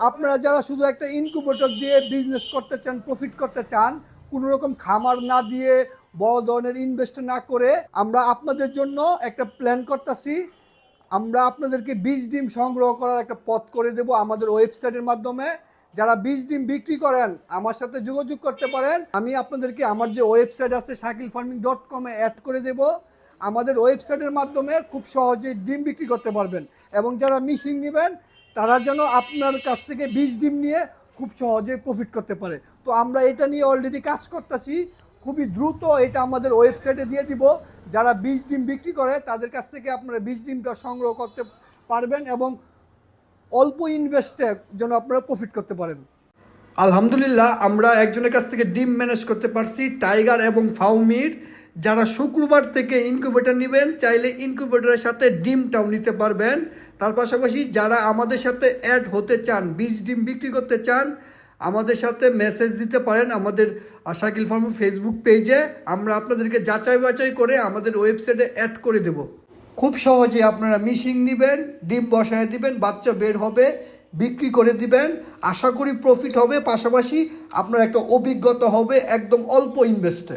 আপনারা যারা শুধু একটা ইনকিউবেটর দিয়ে বিজনেস করতে চান, প্রফিট করতে চান, কোনো রকম খামার না দিয়ে, বড় ধরনের ইনভেস্ট না করে, আমরা আপনাদের জন্য একটা প্ল্যান করতেছি। আমরা আপনাদেরকে বীজ ডিম সংগ্রহ করার একটা পথ করে দেব আমাদের ওয়েবসাইটের মাধ্যমে। যারা বীজ ডিম বিক্রি করেন আমার সাথে যোগাযোগ করতে পারেন। আমি আপনাদেরকে আমার যে ওয়েবসাইট আছে shakilfarming.com অ্যাড করে দেব। আমাদের ওয়েবসাইটের মাধ্যমে খুব সহজেই ডিম বিক্রি করতে পারবেন, এবং যারা মিশিং নেবেন তারা যেন আপনার কাছ থেকে বীজ ডিম নিয়ে খুব সহজে প্রফিট করতে পারে। তো আমরা এটা নিয়ে অলরেডি কাজ করতেছি, খুবই দ্রুত এটা আমাদের ওয়েবসাইটে দিয়ে দিব। যারা বীজ ডিম বিক্রি করে তাদের কাছ থেকে আপনারা বীজ ডিমটা সংগ্রহ করতে পারবেন, এবং অল্প ইনভেস্টে যেন আপনারা প্রফিট করতে পারেন। আলহামদুলিল্লাহ, আমরা একজনের কাছ থেকে ডিম ম্যানেজ করতে পারছি, টাইগার এবং ফাউমির। যারা শুক্রবার থেকে ইনকিউবেটর নেবেন চাইলে ইনকিউবেটরের সাথে ডিমটাও নিতে পারবেন। তার পাশাপাশি যারা আমাদের সাথে অ্যাড হতে চান, বীজ ডিম বিক্রি করতে চান, আমাদের সাথে মেসেজ দিতে পারেন আমাদের শাকিল ফার্ম ফেসবুক পেজে। আমরা আপনাদেরকে যাচাই বাছাই করে আমাদের ওয়েবসাইটে অ্যাড করে দেব। খুব সহজে আপনারা মিশিং নেবেন, ডিম বসায় দিবেন, বাচ্চা বের হবে, বিক্রি করে দিবেন। আশা করি প্রফিট হবে, পাশাপাশি আপনার একটা অভিজ্ঞতা হবে একদম অল্প ইনভেস্টে।